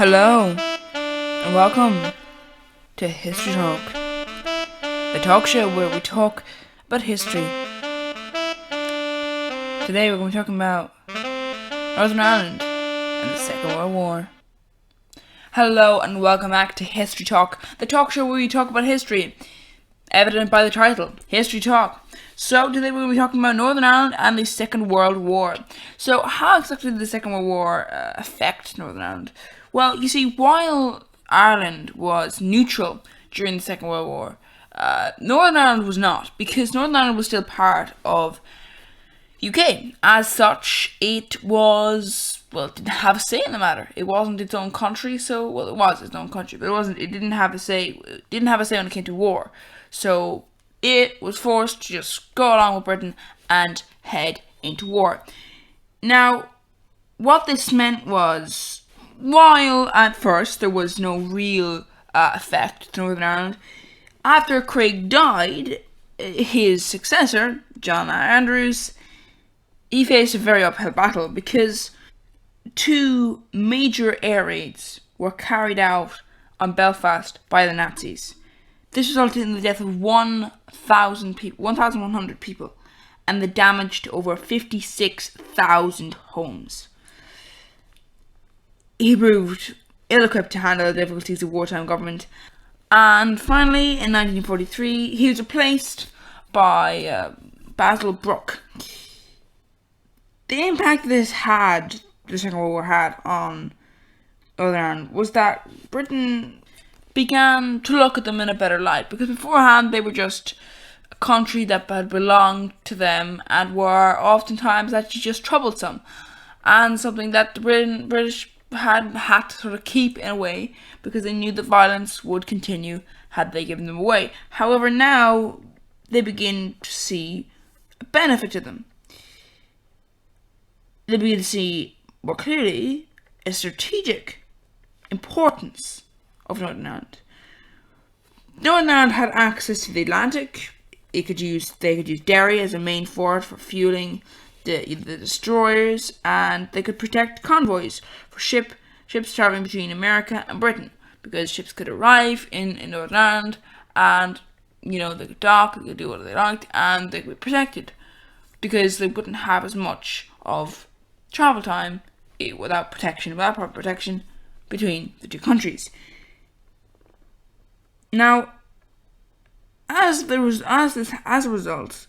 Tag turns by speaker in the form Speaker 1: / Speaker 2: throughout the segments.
Speaker 1: Hello, and welcome to History Talk, the talk show where we talk about history. Today we're going to be talking about Northern Ireland and the Second World War. Hello, and welcome back to History Talk, the talk show where we talk about history, evident by the title, History Talk. So today we're going to be talking about Northern Ireland and the Second World War. So how exactly did the Second World War affect Northern Ireland? Well, you see, while Ireland was neutral during the Second World War, Northern Ireland was not, because Northern Ireland was still part of UK. As such, it didn't have a say in the matter. It wasn't its own country, it was its own country, but it didn't have a say when it came to war. So it was forced to just go along with Britain and head into war. Now, what this meant was, while at first there was no real effect to Northern Ireland, after Craig died, his successor, John Andrews, he faced a very uphill battle because two major air raids were carried out on Belfast by the Nazis. This resulted in the death of 1,100 people and the damage to over 56,000 homes. He proved ill-equipped to handle the difficulties of wartime government, and finally, in 1943, he was replaced by Basil Brooke. The impact the Second World War had on Northern Ireland was that Britain began to look at them in a better light, because beforehand they were just a country that had belonged to them and were oftentimes actually just troublesome, and something that the British had to sort of keep in a way because they knew that violence would continue had they given them away. However, now they begin to see a benefit to them. They begin to see more clearly a strategic importance of Northern Ireland. Northern Ireland had access to the Atlantic. They could use Derry as a main port for fueling the destroyers, and they could protect convoys for ships traveling between America and Britain, because ships could arrive in Northern Ireland and they could dock, they could do what they liked, and they could be protected because they wouldn't have as much of travel time without proper protection between the two countries. Now, as a result,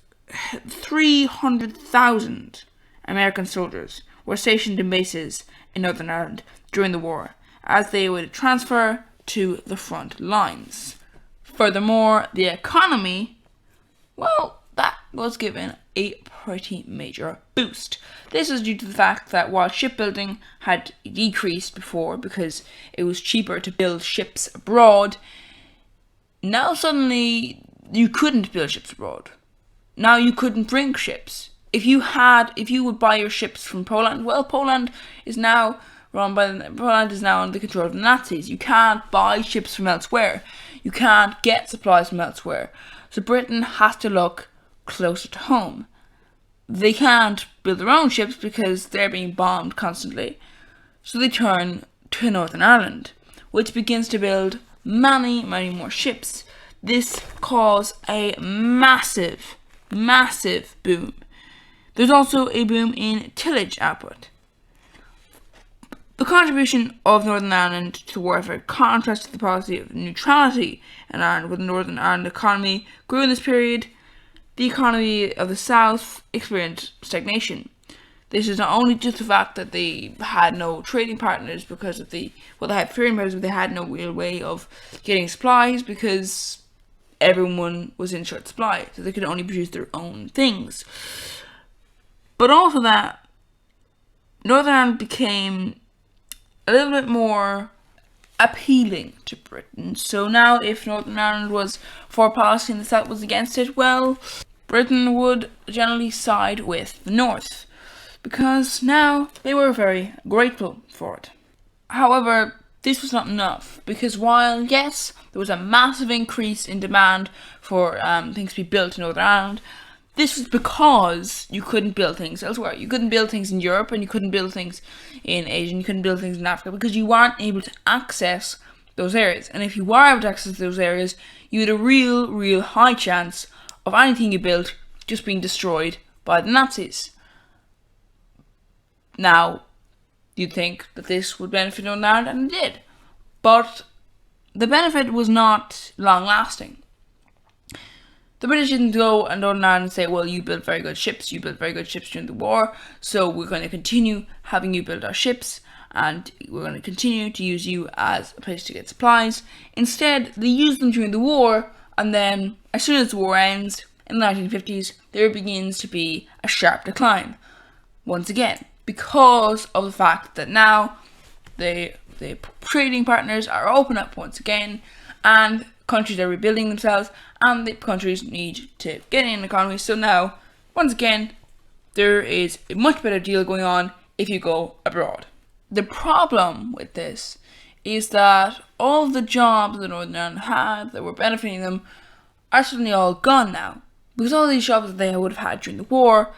Speaker 1: 300,000 American soldiers were stationed in bases in Northern Ireland during the war, as they would transfer to the front lines. Furthermore, the economy, that was given a pretty major boost. This is due to the fact that while shipbuilding had decreased before because it was cheaper to build ships abroad, now suddenly you couldn't build ships abroad. Now you couldn't bring ships. If you would buy your ships from Poland, Poland is now under the control of the Nazis. You can't buy ships from elsewhere. You can't get supplies from elsewhere. So Britain has to look closer to home. They can't build their own ships because they're being bombed constantly. So they turn to Northern Ireland, which begins to build many, many more ships. This caused a massive boom. There's also a boom in tillage output. The contribution of Northern Ireland to warfare contrasted the policy of neutrality in Ireland, where the Northern Ireland economy grew in this period. The economy of the South experienced stagnation. This is not only just the fact that they had no trading partners because of they had trading partners, but they had no real way of getting supplies because everyone was in short supply, so they could only produce their own things. But also that Northern Ireland became a little bit more appealing to Britain. So now if Northern Ireland was for policy and the South was against it, Britain would generally side with the North, because now they were very grateful for it. However, this was not enough, because while, yes, there was a massive increase in demand for things to be built in Northern Ireland, this was because you couldn't build things elsewhere. You couldn't build things in Europe, and you couldn't build things in Asia, and you couldn't build things in Africa because you weren't able to access those areas. And if you were able to access those areas, you had a real high chance of anything you built just being destroyed by the Nazis. Now, you'd think that this would benefit Northern Ireland, and it did. But the benefit was not long-lasting. The British didn't go and Northern Ireland say, well, you built very good ships during the war, so we're going to continue having you build our ships, and we're going to continue to use you as a place to get supplies. Instead, they used them during the war, and then, as soon as the war ends, in the 1950s, there begins to be a sharp decline. Once again, because of the fact that now the trading partners are open up once again, and countries are rebuilding themselves, and the countries need to get in the economy. So now, once again, there is a much better deal going on if you go abroad. The problem with this is that all of the jobs that Northern Ireland had that were benefiting them are suddenly all gone now. Because all these jobs that they would have had during the war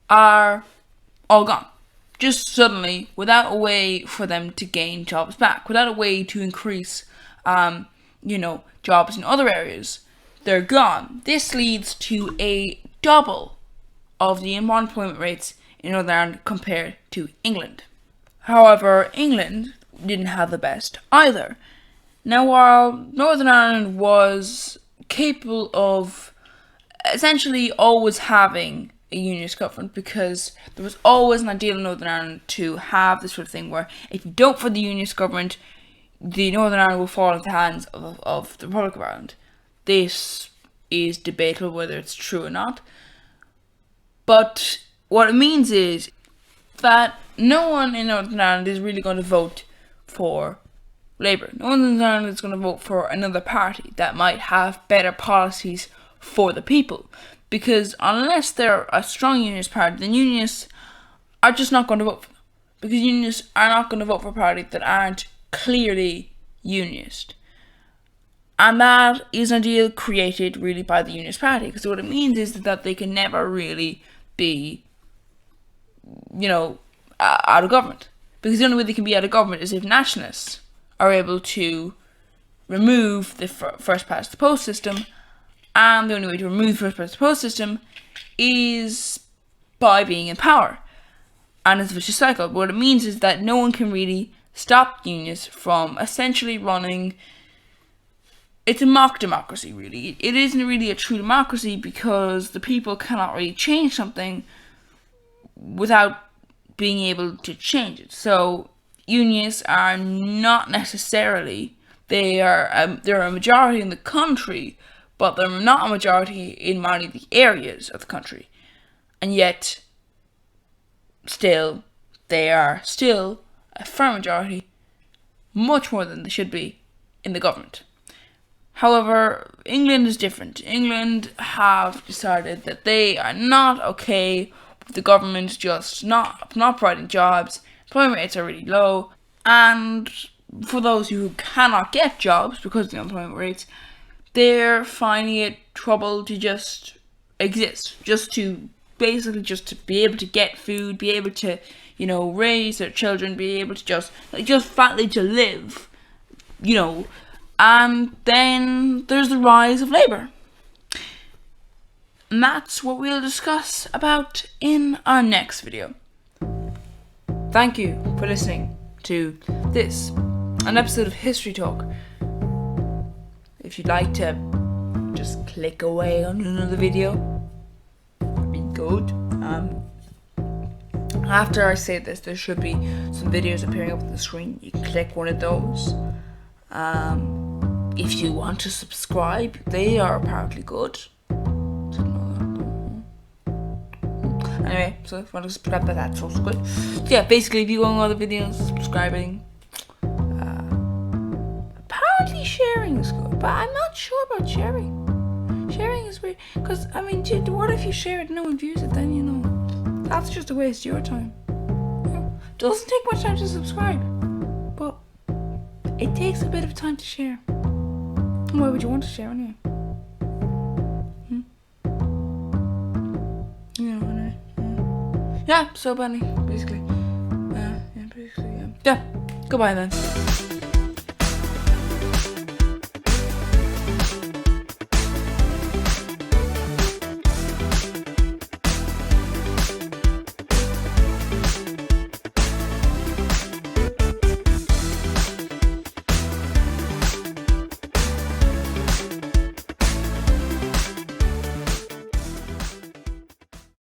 Speaker 1: are all gone. Just suddenly, without a way for them to gain jobs back, without a way to increase, jobs in other areas, they're gone. This leads to a double of the unemployment rates in Northern Ireland compared to England. However, England didn't have the best either. Now, while Northern Ireland was capable of essentially always having a unionist government, because there was always an ideal in Northern Ireland to have this sort of thing where if you don't for the unionist government, the Northern Ireland will fall into the hands of the Republic of Ireland. This is debatable whether it's true or not. But what it means is that no one in Northern Ireland is really going to vote for Labour. No one in Northern Ireland is going to vote for another party that might have better policies for the people. Because unless they're a strong unionist party, then unionists are just not going to vote for them. Because unionists are not going to vote for parties that aren't clearly unionist. And that is an ideal created really by the unionist party. Because what it means is that they can never really be, out of government. Because the only way they can be out of government is if nationalists are able to remove the first past the post system. And the only way to remove the first past the post system is by being in power. And it's a vicious cycle. But what it means is that no one can really stop unions from essentially running. It's a mock democracy, really. It isn't really a true democracy because the people cannot really change something without being able to change it. So unions are not necessarily, they're a majority in the country, but they're not a majority in many of the areas of the country. And yet, still, they are still a firm majority, much more than they should be in the government. However, England is different. England have decided that they are not okay with the government just not providing jobs. Employment rates are really low, and for those who cannot get jobs because of the unemployment rates, they're finding it trouble to just exist, just to be able to get food, be able to, raise their children, be able to just flatly to live, and then there's the rise of Labour. And that's what we'll discuss about in our next video. Thank you for listening to this, an episode of History Talk. If you'd like to just click away on another video, that'd be good. After I say this, there should be some videos appearing up on the screen. You can click one of those. If you want to subscribe, they are apparently good. Anyway, so if you want to subscribe, that's also good. So yeah, basically, if you go on other videos, subscribing. Apparently sharing is good, but I'm not sure about sharing. Sharing is weird, because, what if you share it and no one views it, then, that's just a waste of your time. Doesn't take much time to subscribe, but it takes a bit of time to share. Why would you want to share anyway? yeah, so Benny, basically. Yeah, goodbye then.